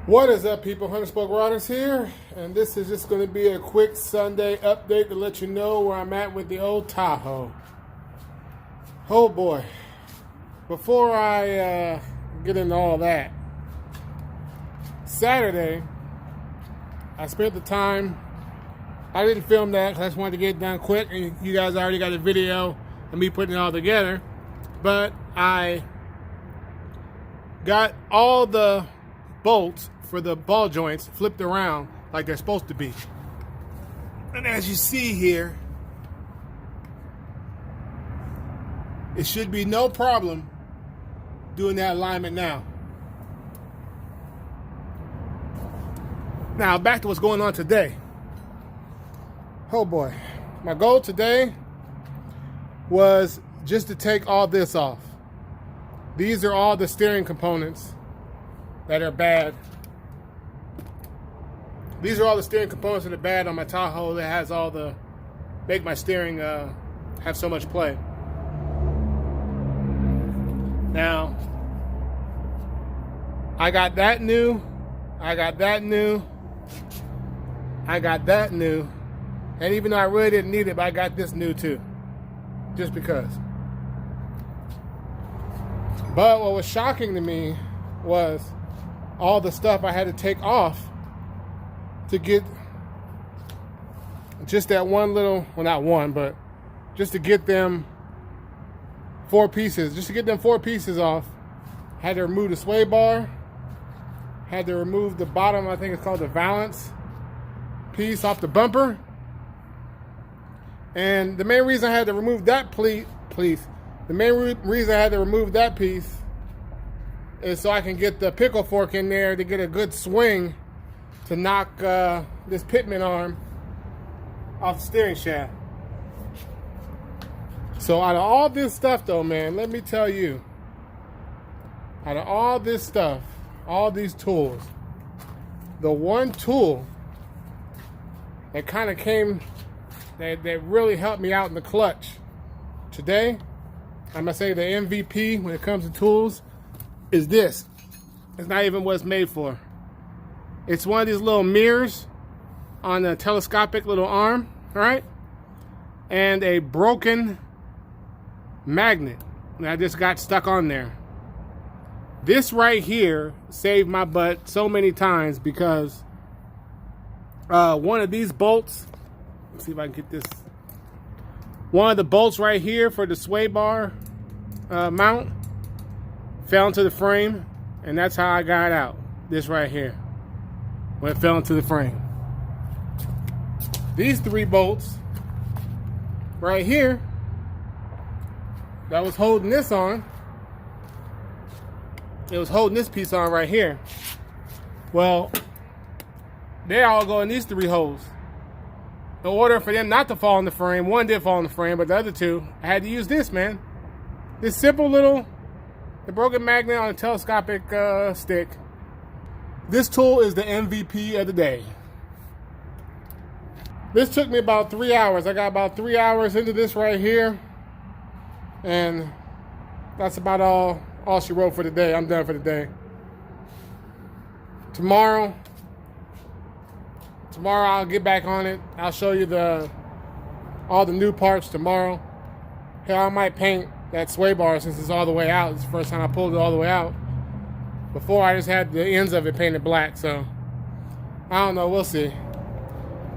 What is up, people? Hunter Spoke Riders here, and this is just going to be a quick Sunday update to let you know where I'm at with the old Tahoe. Oh boy. Before I get into all that, Saturday, I spent the time, I didn't film that because I just wanted to get it done quick, and you guys already got a video of me putting it all together, but I got all the bolts for the ball joints flipped around like they're supposed to be. And as you see here, it should be no problem doing that alignment now. Now back to what's going on today. Oh boy. My goal today was just to take all this off. These are all the steering components that are bad. These are all the steering components that are bad on my Tahoe that has all the, make my steering have so much play. Now, I got that new, I got that new, I got that new, and even though I really didn't need it, but I got this new too, just because. But what was shocking to me was all the stuff I had to take off to get just that one little, well not one, but just to get them 4 pieces. Just to get them 4 pieces off, had to remove the sway bar, had to remove the bottom, I think it's called the valance piece off the bumper. And the main reason I had to remove that the main reason I had to remove that piece is so I can get the pickle fork in there to get a good swing to knock this pitman arm off the steering shaft. So out of all this stuff though, man, let me tell you, out of all this stuff, all these tools, the one tool that kind of came, that really helped me out in the clutch today, I'm gonna say the MVP when it comes to tools, is this. It's not even what it's made for. It's one of these little mirrors on a telescopic little arm, right? And a broken magnet that I just got stuck on there. This right here saved my butt so many times because one of these bolts, let's see if I can get this. One of the bolts right here for the sway bar mount fell into the frame, and that's how I got out. This right here, when it fell into the frame. These 3 bolts right here that was holding this on, it was holding this piece on right here. Well, they all go in these 3 holes. In order for them not to fall in the frame, one did fall in the frame, but the other 2, I had to use this, man. This simple little, the broken magnet on a telescopic stick. This tool is the MVP of the day. This took me about 3 hours. I got about 3 hours into this right here. And that's about all she wrote for the day. I'm done for the day. Tomorrow I'll get back on it. I'll show you all the new parts tomorrow. Hell, I might paint that sway bar since it's all the way out. It's the first time I pulled it all the way out. Before I just had the ends of it painted black, so I don't know, we'll see.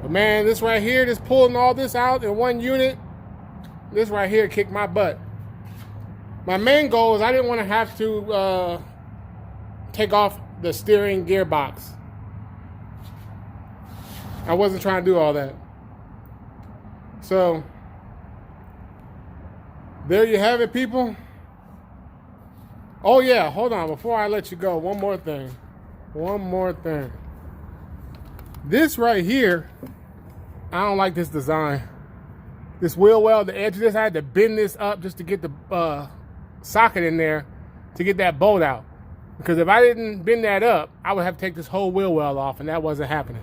But man, this right here, just pulling all this out in one unit, this right here kicked my butt. My main goal is I didn't want to have to take off the steering gearbox. I wasn't trying to do all that. So there you have it, people. Oh yeah, hold on, before I let you go, one more thing. This right here, I don't like this design. This wheel well, the edge of this, I had to bend this up just to get the socket in there to get that bolt out. Because if I didn't bend that up, I would have to take this whole wheel well off, and that wasn't happening.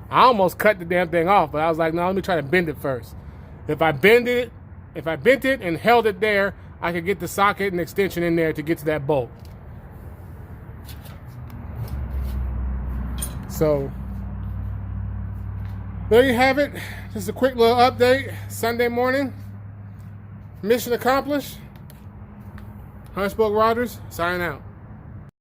I almost cut the damn thing off, but I was like, no, let me try to bend it first. If I bent it and held it there, I could get the socket and extension in there to get to that bolt. So there you have it. Just a quick little update. Sunday morning. Mission accomplished. Huntsburg Riders, signing out.